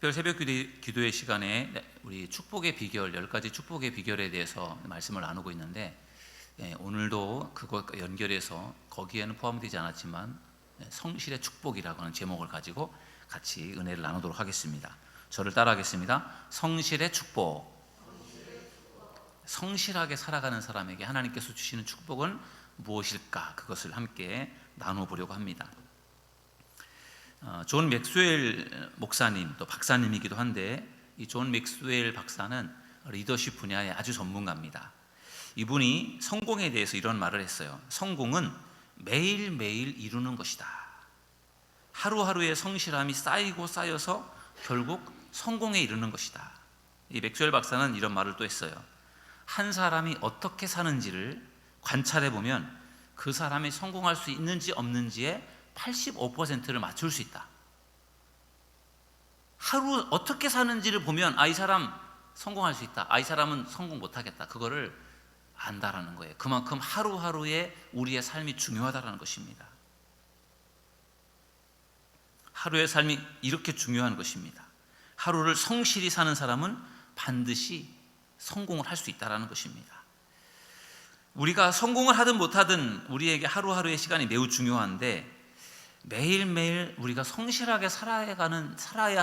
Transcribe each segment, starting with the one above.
특별 새벽 기도의 시간에 우리 축복의 비결, 10가지 축복의 비결에 대해서 말씀을 나누고 있는데, 오늘도 그것과 연결해서 거기에는 포함되지 않았지만 성실의 축복이라고 하는 제목을 가지고 같이 은혜를 나누도록 하겠습니다. 저를 따라하겠습니다. 성실의 축복. 성실하게 살아가는 사람에게 하나님께서 주시는 축복은 무엇일까? 그것을 함께 나눠보려고 합니다. 존 맥스웰 목사님, 또 박사님이기도 한데, 이 존 맥스웰 박사는 리더십 분야의 아주 전문가입니다. 이분이 성공에 대해서 이런 말을 했어요. 성공은 매일매일 이루는 것이다. 하루하루의 성실함이 쌓이고 쌓여서 결국 성공에 이르는 것이다. 이 맥스웰 박사는 이런 말을 또 했어요. 한 사람이 어떻게 사는지를 관찰해 보면 그 사람이 성공할 수 있는지 없는지에 85%를 맞출 수 있다. 하루 어떻게 사는지를 보면 이 사람 성공할 수 있다, 이 사람은 성공 못하겠다, 그거를 안다라는 거예요. 그만큼 하루하루의 우리의 삶이 중요하다는 것입니다. 하루의 삶이 이렇게 중요한 것입니다. 하루를 성실히 사는 사람은 반드시 성공을 할 수 있다는 것입니다. 우리가 성공을 하든 못하든 우리에게 하루하루의 시간이 매우 중요한데, 매일매일 우리가 성실하게 살아야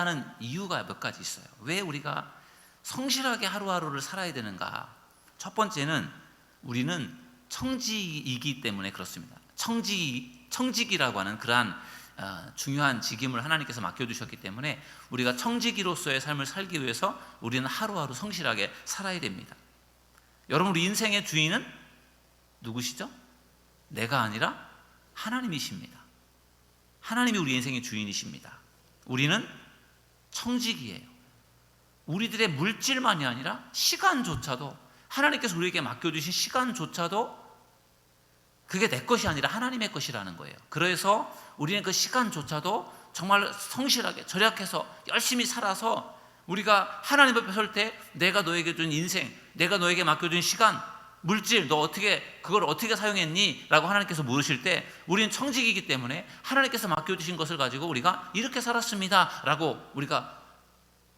하는 이유가 몇 가지 있어요. 왜 우리가 성실하게 하루하루를 살아야 되는가? 첫 번째는 우리는 청직이기 때문에 그렇습니다. 청직이라고 하는 그러한 중요한 직임을 하나님께서 맡겨주셨기 때문에 우리가 청지기로서의 삶을 살기 위해서 우리는 하루하루 성실하게 살아야 됩니다. 여러분, 우리 인생의 주인은 누구시죠? 내가 아니라 하나님이십니다. 하나님이 우리 인생의 주인이십니다. 우리는 청지기예요. 우리들의 물질만이 아니라 시간조차도, 하나님께서 우리에게 맡겨주신 시간조차도 그게 내 것이 아니라 하나님의 것이라는 거예요. 그래서 우리는 그 시간조차도 정말 성실하게 절약해서 열심히 살아서 우리가 하나님 앞에 설 때 내가 너에게 준 인생, 내가 너에게 맡겨준 시간, 물질, 그걸 어떻게 사용했니? 라고 하나님께서 물으실 때 우리는 청직이기 때문에 하나님께서 맡겨주신 것을 가지고 우리가 이렇게 살았습니다 라고 우리가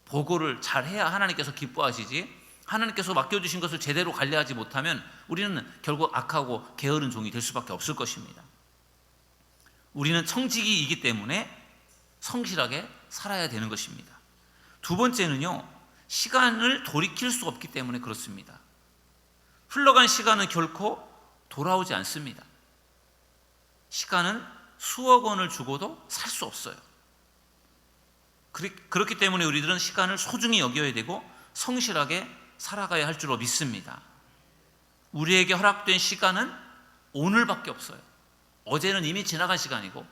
보고를 잘 해야 하나님께서 기뻐하시지, 하나님께서 맡겨주신 것을 제대로 관리하지 못하면 우리는 결국 악하고 게으른 종이 될 수밖에 없을 것입니다. 우리는 청지기이기 때문에 성실하게 살아야 되는 것입니다. 두 번째는요, 시간을 돌이킬 수 없기 때문에 그렇습니다. 흘러간 시간은 결코 돌아오지 않습니다. 시간은 수억 원을 주고도 살 수 없어요. 그렇기 때문에 우리들은 시간을 소중히 여겨야 되고 성실하게 살아가야 할 줄로 믿습니다. 우리에게 허락된 시간은 오늘밖에 없어요. 어제는 이미 지나간 시간이고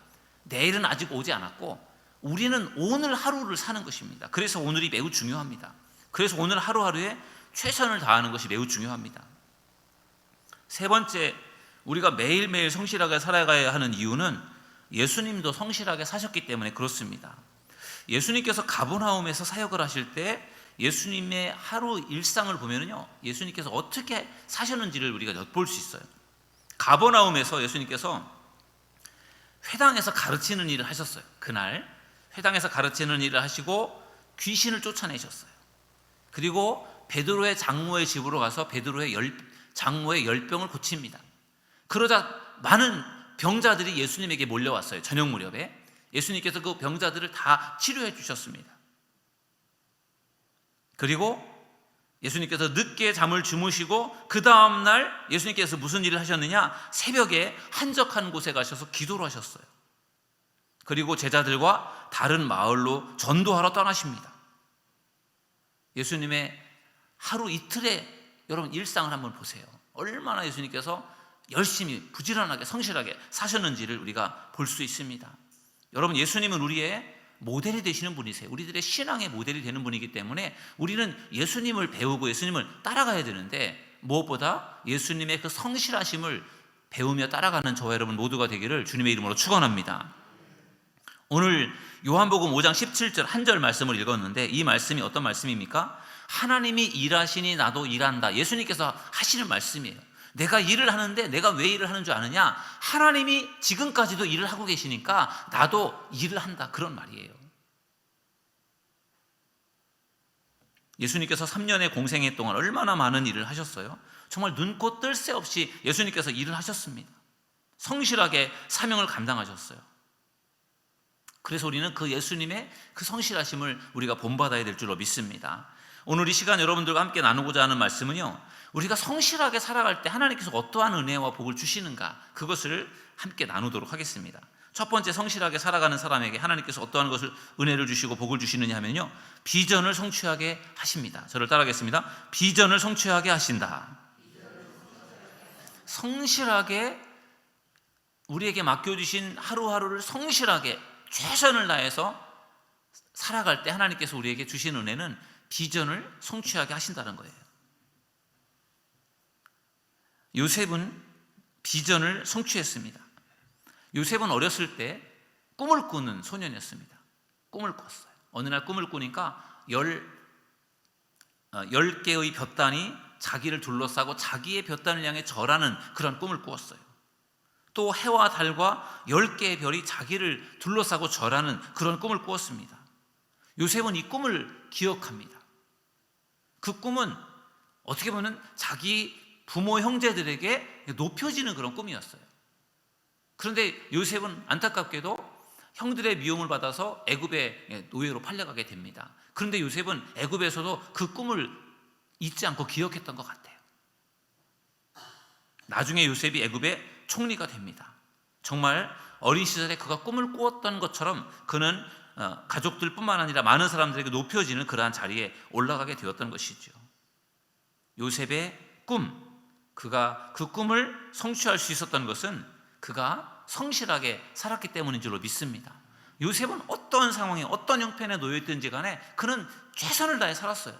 내일은 아직 오지 않았고 우리는 오늘 하루를 사는 것입니다. 그래서 오늘이 매우 중요합니다. 그래서 오늘 하루하루에 최선을 다하는 것이 매우 중요합니다. 세 번째, 우리가 매일매일 성실하게 살아가야 하는 이유는 예수님도 성실하게 사셨기 때문에 그렇습니다. 예수님께서 가버나움에서 사역을 하실 때 예수님의 하루 일상을 보면요, 예수님께서 어떻게 사셨는지를 우리가 엿볼 수 있어요. 가버나움에서 예수님께서 회당에서 가르치는 일을 하셨어요. 그날 회당에서 가르치는 일을 하시고 귀신을 쫓아내셨어요. 그리고 베드로의 장모의 집으로 가서 베드로의 장모의 열병을 고칩니다. 그러자 많은 병자들이 예수님에게 몰려왔어요. 저녁 무렵에 예수님께서 그 병자들을 다 치료해 주셨습니다. 그리고 예수님께서 늦게 잠을 주무시고 그 다음날 예수님께서 무슨 일을 하셨느냐? 새벽에 한적한 곳에 가셔서 기도를 하셨어요. 그리고 제자들과 다른 마을로 전도하러 떠나십니다. 예수님의 하루 이틀의 여러분 일상을 한번 보세요. 얼마나 예수님께서 열심히 부지런하게 성실하게 사셨는지를 우리가 볼 수 있습니다. 여러분, 예수님은 우리의 모델이 되시는 분이세요. 우리들의 신앙의 모델이 되는 분이기 때문에 우리는 예수님을 배우고 예수님을 따라가야 되는데, 무엇보다 예수님의 그 성실하심을 배우며 따라가는 저와 여러분 모두가 되기를 주님의 이름으로 축원합니다. 오늘 요한복음 5장 17절 한 절 말씀을 읽었는데, 이 말씀이 어떤 말씀입니까? 하나님이 일하시니 나도 일한다. 예수님께서 하시는 말씀이에요. 내가 일을 하는데 내가 왜 일을 하는 줄 아느냐? 하나님이 지금까지도 일을 하고 계시니까 나도 일을 한다, 그런 말이에요. 예수님께서 3년의 공생애 동안 얼마나 많은 일을 하셨어요? 정말 눈코 뜰 새 없이 예수님께서 일을 하셨습니다. 성실하게 사명을 감당하셨어요. 그래서 우리는 그 예수님의 그 성실하심을 우리가 본받아야 될 줄로 믿습니다. 오늘 이 시간 여러분들과 함께 나누고자 하는 말씀은요, 우리가 성실하게 살아갈 때 하나님께서 어떠한 은혜와 복을 주시는가, 그것을 함께 나누도록 하겠습니다. 첫 번째, 성실하게 살아가는 사람에게 하나님께서 어떠한 것을 은혜를 주시고 복을 주시느냐 하면요, 비전을 성취하게 하십니다. 저를 따라하겠습니다. 비전을 성취하게 하신다. 성실하게 우리에게 맡겨주신 하루하루를 성실하게 최선을 다해서 살아갈 때 하나님께서 우리에게 주신 은혜는 비전을 성취하게 하신다는 거예요. 요셉은 비전을 성취했습니다. 요셉은 어렸을 때 꿈을 꾸는 소년이었습니다. 꿈을 꿨어요. 어느 날 꿈을 꾸니까 10개의 볕단이 자기를 둘러싸고 자기의 볕단을 향해 절하는 그런 꿈을 꾸었어요. 또 해와 달과 10개의 별이 자기를 둘러싸고 절하는 그런 꿈을 꾸었습니다. 요셉은 이 꿈을 기억합니다. 그 꿈은 어떻게 보면 자기 부모 형제들에게 높여지는 그런 꿈이었어요. 그런데 요셉은 안타깝게도 형들의 미움을 받아서 애굽의 노예로 팔려가게 됩니다. 그런데 요셉은 애굽에서도 그 꿈을 잊지 않고 기억했던 것 같아요. 나중에 요셉이 애굽의 총리가 됩니다. 정말 어린 시절에 그가 꿈을 꾸었던 것처럼 그는 가족들뿐만 아니라 많은 사람들에게 높여지는 그러한 자리에 올라가게 되었던 것이죠. 요셉의 꿈, 그가 그 꿈을 성취할 수 있었던 것은 그가 성실하게 살았기 때문인 줄로 믿습니다. 요셉은 어떤 상황에 어떤 형편에 놓여있든지 간에 그는 최선을 다해 살았어요.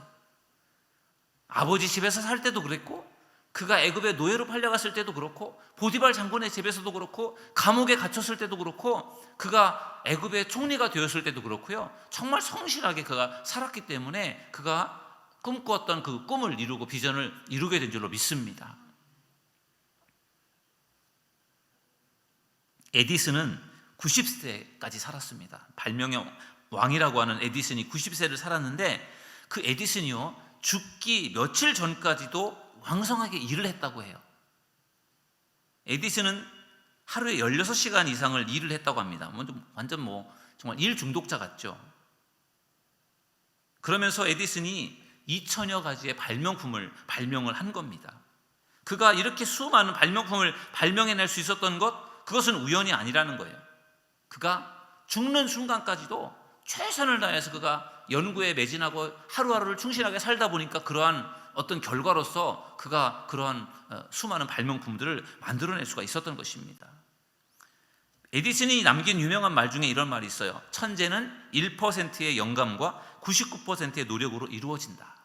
아버지 집에서 살 때도 그랬고, 그가 애굽의 노예로 팔려갔을 때도 그렇고, 보디발 장군의 집에서도 그렇고, 감옥에 갇혔을 때도 그렇고, 그가 애굽의 총리가 되었을 때도 그렇고요, 정말 성실하게 그가 살았기 때문에 그가 꿈꾸었던 그 꿈을 이루고 비전을 이루게 된 줄로 믿습니다. 에디슨은 90세까지 살았습니다. 발명의 왕이라고 하는 에디슨이 90세를 살았는데, 그 에디슨이요, 죽기 며칠 전까지도 왕성하게 일을 했다고 해요. 에디슨은 하루에 16시간 이상을 일을 했다고 합니다. 완전 정말 일 중독자 같죠. 그러면서 에디슨이 2000여 가지의 발명품을 발명을 한 겁니다. 그가 이렇게 수많은 발명품을 발명해낼 수 있었던 그것은 우연이 아니라는 거예요. 그가 죽는 순간까지도 최선을 다해서 그가 연구에 매진하고 하루하루를 충실하게 살다 보니까 그러한 어떤 결과로서 그가 그러한 수많은 발명품들을 만들어낼 수가 있었던 것입니다. 에디슨이 남긴 유명한 말 중에 이런 말이 있어요. 천재는 1%의 영감과 99%의 노력으로 이루어진다.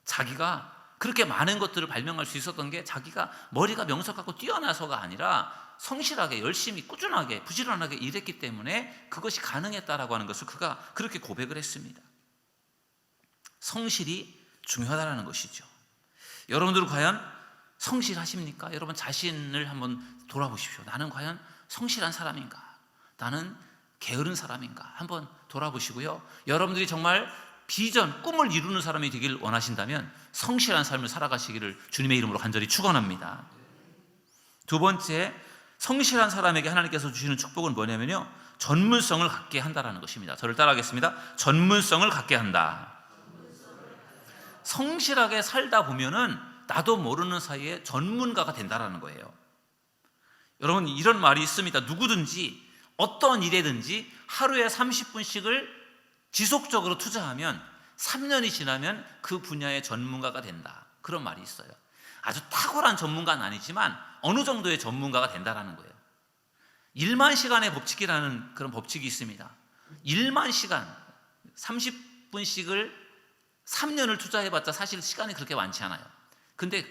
자기가 그렇게 많은 것들을 발명할 수 있었던 게 자기가 머리가 명석하고 뛰어나서가 아니라 성실하게 열심히 꾸준하게 부지런하게 일했기 때문에 그것이 가능했다라고 하는 것을 그가 그렇게 고백을 했습니다. 성실이 중요하다는 것이죠. 여러분들은 과연 성실하십니까? 여러분 자신을 한번 돌아보십시오. 나는 과연 성실한 사람인가? 나는 게으른 사람인가? 한번 돌아보시고요. 여러분들이 정말 비전, 꿈을 이루는 사람이 되길 원하신다면 성실한 삶을 살아가시기를 주님의 이름으로 간절히 축원합니다. 두 번째, 성실한 사람에게 하나님께서 주시는 축복은 뭐냐면요, 전문성을 갖게 한다라는 것입니다. 저를 따라하겠습니다. 전문성을 갖게 한다. 성실하게 살다 보면은 나도 모르는 사이에 전문가가 된다라는 거예요. 여러분, 이런 말이 있습니다. 누구든지 어떤 일에든지 하루에 30분씩을 지속적으로 투자하면 3년이 지나면 그 분야의 전문가가 된다. 그런 말이 있어요. 아주 탁월한 전문가는 아니지만 어느 정도의 전문가가 된다라는 거예요. 1만 시간의 법칙이라는 그런 법칙이 있습니다. 1만 시간 30분씩을 3년을 투자해봤자 사실 시간이 그렇게 많지 않아요. 근데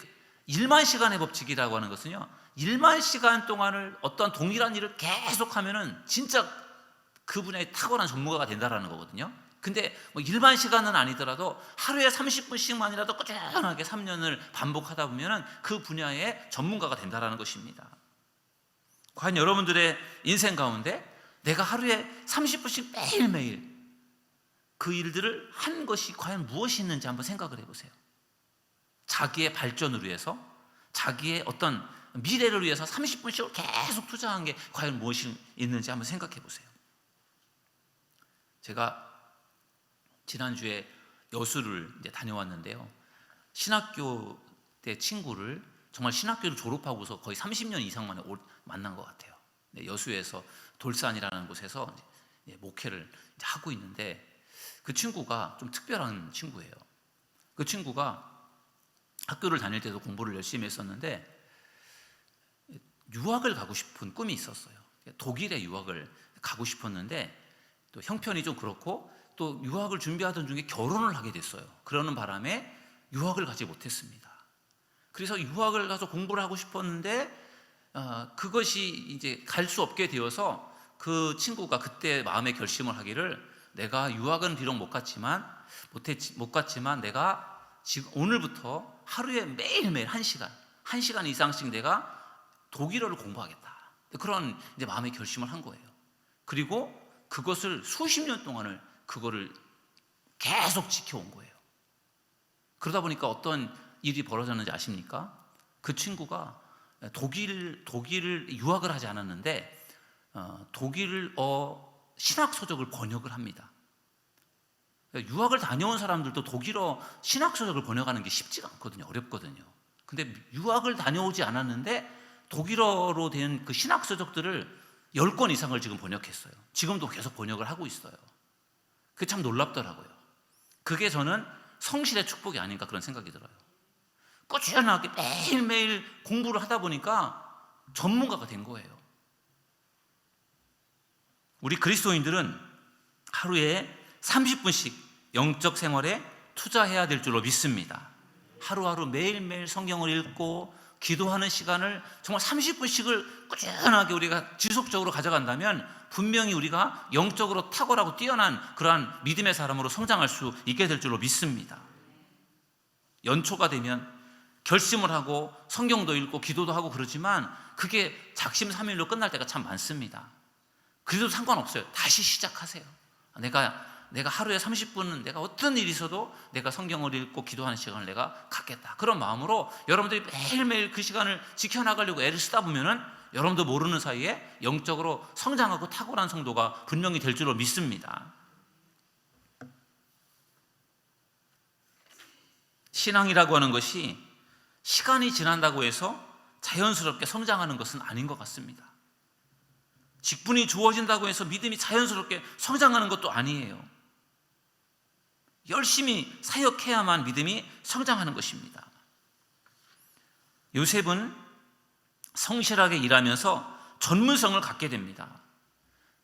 1만 시간의 법칙이라고 하는 것은요, 1만 시간 동안을 어떤 동일한 일을 계속하면은 진짜 그 분야의 탁월한 전문가가 된다라는 거거든요. 근데 1만 시간은 아니더라도 하루에 30분씩만이라도 꾸준하게 3년을 반복하다 보면은 그 분야의 전문가가 된다라는 것입니다. 과연 여러분들의 인생 가운데 내가 하루에 30분씩 매일매일 그 일들을 한 것이 과연 무엇이 있는지 한번 생각을 해보세요. 자기의 발전을 위해서, 자기의 어떤 미래를 위해서 30분씩을 계속 투자한 게 과연 무엇이 있는지 한번 생각해 보세요. 제가 지난주에 여수를 이제 다녀왔는데요. 신학교 때 친구를 정말 신학교를 졸업하고서 거의 30년 이상 만에 만난 것 같아요. 여수에서 돌산이라는 곳에서 목회를 하고 있는데 그 친구가 좀 특별한 친구예요. 그 친구가 학교를 다닐 때도 공부를 열심히 했었는데 유학을 가고 싶은 꿈이 있었어요. 독일에 유학을 가고 싶었는데 또 형편이 좀 그렇고 또 유학을 준비하던 중에 결혼을 하게 됐어요. 그러는 바람에 유학을 가지 못했습니다. 그래서 유학을 가서 공부를 하고 싶었는데 그것이 이제 갈 수 없게 되어서 그 친구가 그때 마음의 결심을 하기를 내가 유학은 비록 못 갔지만 내가 지금 오늘부터 하루에 매일매일 1시간 이상씩 내가 독일어를 공부하겠다. 그런 이제 마음의 결심을 한 거예요. 그리고 그것을 수십 년 동안을 그거를 계속 지켜온 거예요. 그러다 보니까 어떤 일이 벌어졌는지 아십니까? 그 친구가 독일을 유학을 하지 않았는데 독일어 신학 서적을 번역을 합니다. 유학을 다녀온 사람들도 독일어 신학 서적을 번역하는 게 쉽지가 않거든요. 어렵거든요. 근데 유학을 다녀오지 않았는데 독일어로 된 그 신학 서적들을 10권 이상을 지금 번역했어요. 지금도 계속 번역을 하고 있어요. 그게 참 놀랍더라고요. 그게 저는 성실의 축복이 아닌가 그런 생각이 들어요. 꾸준하게 매일매일 공부를 하다 보니까 전문가가 된 거예요. 우리 그리스도인들은 하루에 30분씩 영적 생활에 투자해야 될 줄로 믿습니다. 하루하루 매일매일 성경을 읽고 기도하는 시간을 정말 30분씩을 꾸준하게 우리가 지속적으로 가져간다면 분명히 우리가 영적으로 탁월하고 뛰어난 그러한 믿음의 사람으로 성장할 수 있게 될 줄로 믿습니다. 연초가 되면 결심을 하고 성경도 읽고 기도도 하고 그러지만 그게 작심삼일로 끝날 때가 참 많습니다. 그래도 상관없어요. 다시 시작하세요. 내가 하루에 30분은 내가 어떤 일이 있어도 내가 성경을 읽고 기도하는 시간을 내가 갖겠다. 그런 마음으로 여러분들이 매일매일 그 시간을 지켜나가려고 애를 쓰다 보면은 여러분도 모르는 사이에 영적으로 성장하고 탁월한 성도가 분명히 될 줄로 믿습니다. 신앙이라고 하는 것이 시간이 지난다고 해서 자연스럽게 성장하는 것은 아닌 것 같습니다. 직분이 주어진다고 해서 믿음이 자연스럽게 성장하는 것도 아니에요. 열심히 사역해야만 믿음이 성장하는 것입니다. 요셉은 성실하게 일하면서 전문성을 갖게 됩니다.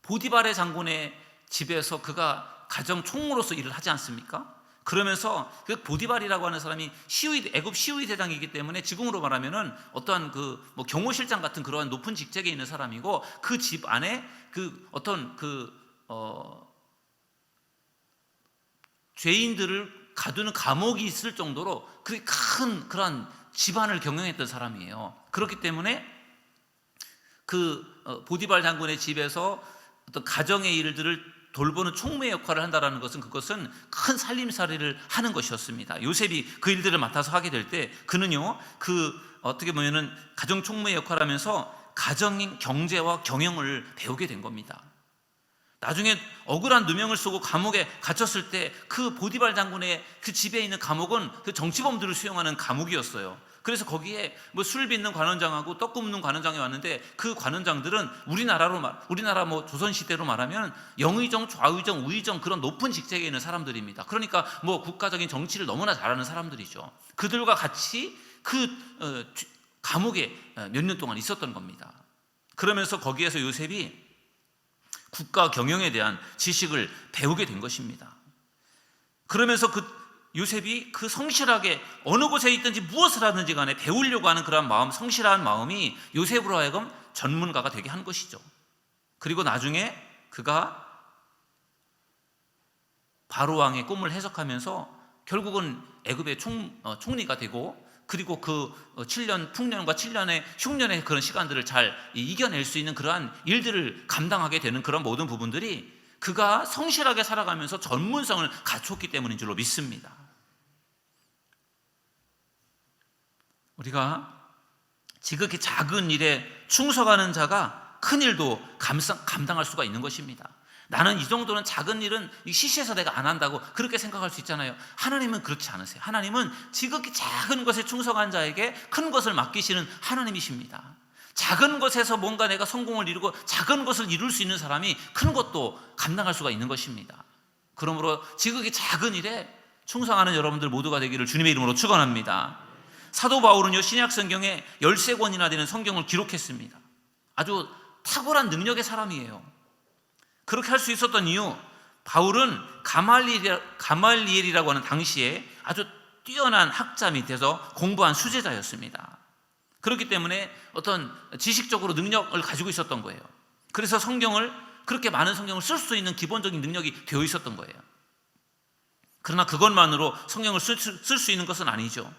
보디발의 장군의 집에서 그가 가정 총무로서 일을 하지 않습니까? 그러면서 그 보디발이라고 하는 사람이 애굽 시우이 대장이기 때문에 지금으로 말하면은 어떠한 경호실장 같은 그러한 높은 직책에 있는 사람이고 그 집 안에 죄인들을 가두는 감옥이 있을 정도로 그렇게 큰 그러한 집안을 경영했던 사람이에요. 그렇기 때문에 보디발 장군의 집에서 어떤 가정의 일들을 돌보는 총무의 역할을 한다는 것은 그것은 큰 살림살이를 하는 것이었습니다. 요셉이 그 일들을 맡아서 하게 될 때 그는요 어떻게 보면은 가정 총무의 역할을 하면서 가정인 경제와 경영을 배우게 된 겁니다. 나중에 억울한 누명을 쓰고 감옥에 갇혔을 때 그 보디발 장군의 그 집에 있는 감옥은 그 정치범들을 수용하는 감옥이었어요. 그래서 거기에 술 빚는 관원장하고 떡 굽는 관원장이 왔는데 그 관원장들은 우리나라 조선시대로 말하면 영의정, 좌의정, 우의정 그런 높은 직책에 있는 사람들입니다. 그러니까 국가적인 정치를 너무나 잘하는 사람들이죠. 그들과 같이 감옥에 몇 년 동안 있었던 겁니다. 그러면서 거기에서 요셉이 국가 경영에 대한 지식을 배우게 된 것입니다. 그러면서 요셉이 성실하게 어느 곳에 있든지 무엇을 하든지 간에 배우려고 하는 그런 마음, 성실한 마음이 요셉으로 하여금 전문가가 되게 한 것이죠. 그리고 나중에 그가 바로 왕의 꿈을 해석하면서 결국은 애굽의 총리가 되고 그리고 그 7년 풍년과 7년의 흉년의 그런 시간들을 잘 이겨낼 수 있는 그러한 일들을 감당하게 되는 그런 모든 부분들이 그가 성실하게 살아가면서 전문성을 갖췄기 때문인 줄로 믿습니다. 우리가 지극히 작은 일에 충성하는 자가 큰 일도 감당할 수가 있는 것입니다. 나는 이 정도는 작은 일은 시시해서 내가 안 한다고 그렇게 생각할 수 있잖아요. 하나님은 그렇지 않으세요. 하나님은 지극히 작은 것에 충성한 자에게 큰 것을 맡기시는 하나님이십니다. 작은 것에서 뭔가 내가 성공을 이루고 작은 것을 이룰 수 있는 사람이 큰 것도 감당할 수가 있는 것입니다. 그러므로 지극히 작은 일에 충성하는 여러분들 모두가 되기를 주님의 이름으로 축원합니다. 사도 바울은요, 신약 성경에 13권이나 되는 성경을 기록했습니다. 아주 탁월한 능력의 사람이에요. 그렇게 할 수 있었던 이유, 바울은 가말리엘이라고 하는 당시에 아주 뛰어난 학자 밑에서 공부한 수제자였습니다. 그렇기 때문에 어떤 지식적으로 능력을 가지고 있었던 거예요. 그래서 그렇게 많은 성경을 쓸 수 있는 기본적인 능력이 되어 있었던 거예요. 그러나 그것만으로 성경을 쓸 수 있는 것은 아니죠.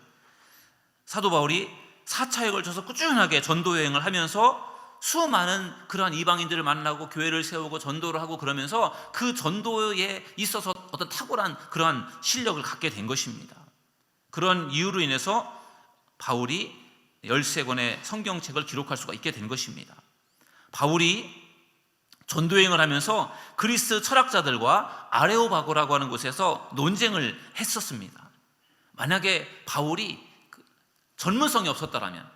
사도 바울이 4차에 걸쳐서 꾸준하게 전도 여행을 하면서 수많은 그러한 이방인들을 만나고 교회를 세우고 전도를 하고 그러면서 그 전도에 있어서 어떤 탁월한 그러한 실력을 갖게 된 것입니다. 그런 이유로 인해서 바울이 13권의 성경책을 기록할 수가 있게 된 것입니다. 바울이 전도여행을 하면서 그리스 철학자들과 아레오바고라고 하는 곳에서 논쟁을 했었습니다. 만약에 바울이 전문성이 없었더라면,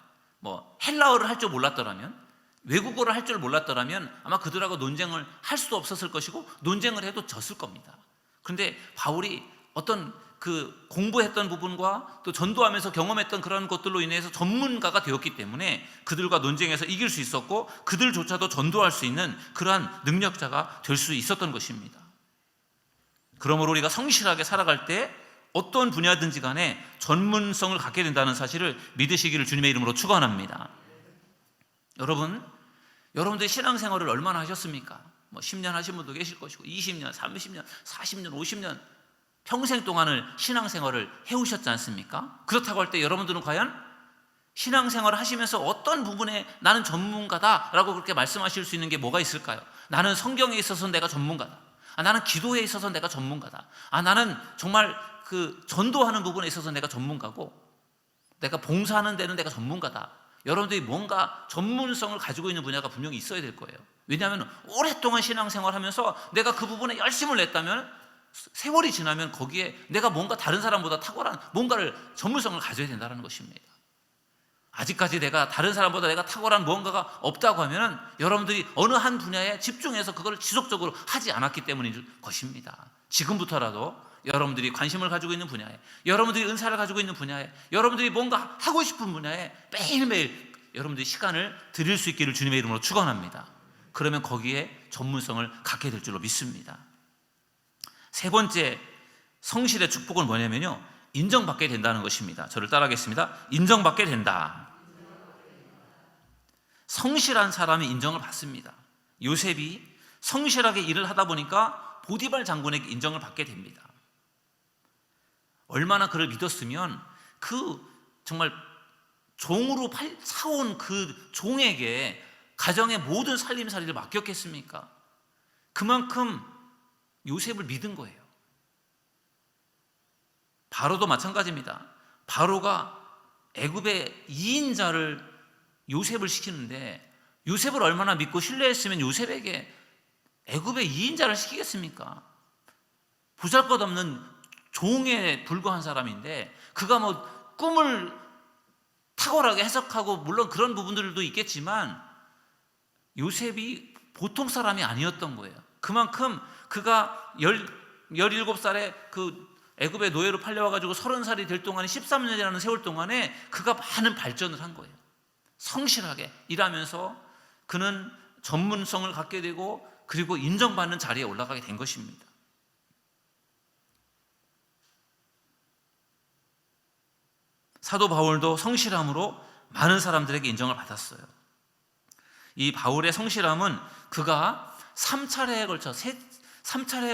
헬라어를 할 줄 몰랐더라면, 외국어를 할 줄 몰랐더라면 아마 그들하고 논쟁을 할 수도 없었을 것이고 논쟁을 해도 졌을 겁니다. 그런데 바울이 어떤 그 공부했던 부분과 또 전도하면서 경험했던 그런 것들로 인해서 전문가가 되었기 때문에 그들과 논쟁에서 이길 수 있었고 그들조차도 전도할 수 있는 그러한 능력자가 될 수 있었던 것입니다. 그러므로 우리가 성실하게 살아갈 때 어떤 분야든지 간에 전문성을 갖게 된다는 사실을 믿으시기를 주님의 이름으로 축원합니다. 여러분들이 신앙생활을 얼마나 하셨습니까? 10년 하신 분도 계실 것이고 20년, 30년, 40년, 50년 평생 동안을 신앙생활을 해오셨지 않습니까? 그렇다고 할 때 여러분들은 과연 신앙생활을 하시면서 어떤 부분에 나는 전문가다라고 그렇게 말씀하실 수 있는 게 뭐가 있을까요? 나는 성경에 있어서 내가 전문가다. 나는 기도에 있어서 내가 전문가다. 나는 정말 그 전도하는 부분에 있어서 내가 전문가고 내가 봉사하는 데는 내가 전문가다. 여러분들이 뭔가 전문성을 가지고 있는 분야가 분명히 있어야 될 거예요. 왜냐하면 오랫동안 신앙생활하면서 내가 그 부분에 열심을 냈다면 세월이 지나면 거기에 내가 뭔가 다른 사람보다 탁월한 뭔가를 전문성을 가져야 된다는 것입니다. 아직까지 내가 다른 사람보다 내가 탁월한 무언가가 없다고 하면 여러분들이 어느 한 분야에 집중해서 그걸 지속적으로 하지 않았기 때문인 것입니다. 지금부터라도 여러분들이 관심을 가지고 있는 분야에, 여러분들이 은사를 가지고 있는 분야에, 여러분들이 뭔가 하고 싶은 분야에 매일매일 여러분들이 시간을 드릴 수 있기를 주님의 이름으로 축원합니다. 그러면 거기에 전문성을 갖게 될 줄로 믿습니다. 세 번째 성실의 축복은 뭐냐면요, 인정받게 된다는 것입니다. 저를 따라하겠습니다. 인정받게 된다. 성실한 사람이 인정을 받습니다. 요셉이 성실하게 일을 하다 보니까 보디발 장군에게 인정을 받게 됩니다. 얼마나 그를 믿었으면 그 정말 종으로 사온 그 종에게 가정의 모든 살림살이를 맡겼겠습니까? 그만큼 요셉을 믿은 거예요. 바로도 마찬가지입니다. 바로가 애굽의 2인자를 요셉을 시키는데 요셉을 얼마나 믿고 신뢰했으면 요셉에게 애굽의 2인자를 시키겠습니까? 보잘것없는 종에 불과한 사람인데 그가 꿈을 탁월하게 해석하고 물론 그런 부분들도 있겠지만 요셉이 보통 사람이 아니었던 거예요. 그만큼 그가 17살에 그 애굽의 노예로 팔려와가지고 30살이 될 동안에 13년이라는 세월 동안에 그가 많은 발전을 한 거예요. 성실하게 일하면서 그는 전문성을 갖게 되고 그리고 인정받는 자리에 올라가게 된 것입니다. 사도 바울도 성실함으로 많은 사람들에게 인정을 받았어요. 이 바울의 성실함은 그가 3차례에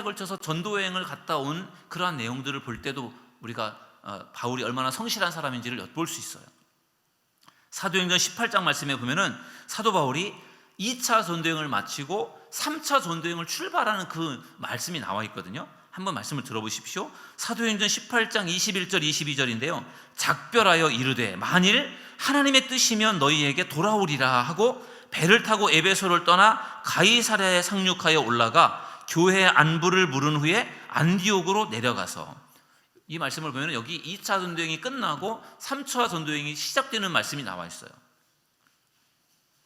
걸쳐서 전도여행을 갔다 온 그러한 내용들을 볼 때도 우리가 바울이 얼마나 성실한 사람인지를 엿볼 수 있어요. 사도행전 18장 말씀에 보면은 사도 바울이 2차 전도여행을 마치고 3차 전도여행을 출발하는 그 말씀이 나와 있거든요. 한번 말씀을 들어보십시오. 사도행전 18장 21절 22절인데요. 작별하여 이르되 만일 하나님의 뜻이면 너희에게 돌아오리라 하고 배를 타고 에베소를 떠나 가이사랴에 상륙하여 올라가 교회 안부를 물은 후에 안디옥으로 내려가서, 이 말씀을 보면 여기 2차 전도여행이 끝나고 3차 전도여행이 시작되는 말씀이 나와 있어요.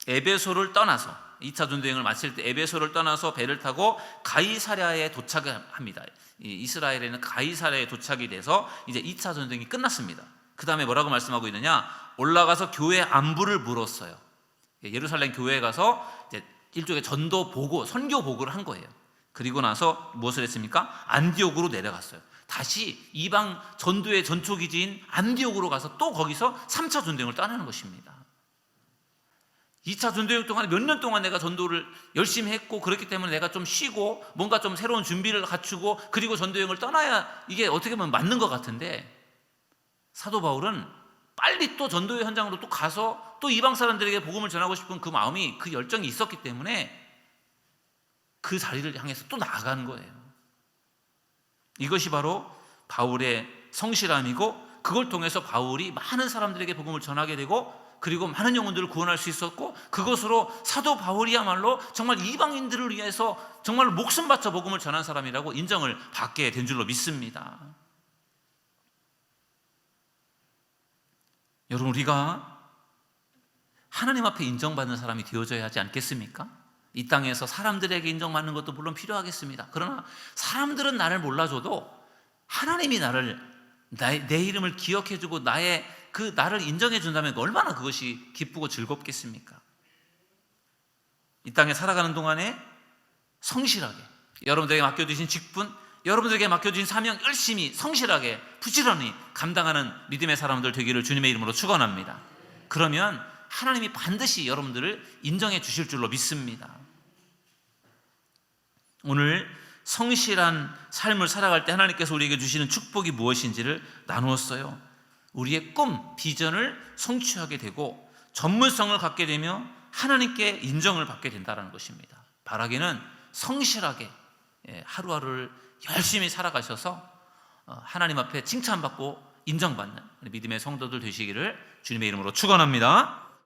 에베소를 떠나서 2차 전도여행을 마칠 때 에베소를 떠나서 배를 타고 가이사랴에 도착합니다. 이스라엘에는 가이사랴에 도착이 돼서 이제 2차 전도여행이 끝났습니다. 그 다음에 뭐라고 말씀하고 있느냐? 올라가서 교회 안부를 물었어요. 예루살렘 교회에 가서 이제 일종의 전도 보고, 선교 보고를 한 거예요. 그리고 나서 무엇을 했습니까? 안디옥으로 내려갔어요. 다시 이방 전도의 전초기지인 안디옥으로 가서 또 거기서 3차 전도여행을 떠나는 것입니다. 2차 전도여행 동안에 몇 년 동안 내가 전도를 열심히 했고, 그렇기 때문에 내가 좀 쉬고 뭔가 좀 새로운 준비를 갖추고 그리고 전도여행을 떠나야 이게 어떻게 보면 맞는 것 같은데, 사도 바울은 빨리 또 전도의 현장으로 또 가서 또 이방 사람들에게 복음을 전하고 싶은 그 마음이, 그 열정이 있었기 때문에 그 자리를 향해서 또 나아가는 거예요. 이것이 바로 바울의 성실함이고, 그걸 통해서 바울이 많은 사람들에게 복음을 전하게 되고, 그리고 많은 영혼들을 구원할 수 있었고, 그것으로 사도 바울이야말로 정말 이방인들을 위해서 정말 목숨 바쳐 복음을 전한 사람이라고 인정을 받게 된 줄로 믿습니다. 여러분, 우리가 하나님 앞에 인정받는 사람이 되어져야 하지 않겠습니까? 이 땅에서 사람들에게 인정받는 것도 물론 필요하겠습니다. 그러나 사람들은 나를 몰라줘도 하나님이 내 이름을 기억해주고 나를 인정해준다면 얼마나 그것이 기쁘고 즐겁겠습니까? 이 땅에 살아가는 동안에 성실하게, 여러분들에게 맡겨주신 직분, 여러분들에게 맡겨주신 사명 열심히 성실하게 부지런히 감당하는 믿음의 사람들 되기를 주님의 이름으로 축원합니다. 그러면 하나님이 반드시 여러분들을 인정해 주실 줄로 믿습니다. 오늘 성실한 삶을 살아갈 때 하나님께서 우리에게 주시는 축복이 무엇인지를 나누었어요. 우리의 꿈, 비전을 성취하게 되고 전문성을 갖게 되며 하나님께 인정을 받게 된다는 것입니다. 바라기는 성실하게 하루하루를 열심히 살아가셔서 하나님 앞에 칭찬받고 인정받는 믿음의 성도들 되시기를 주님의 이름으로 축원합니다.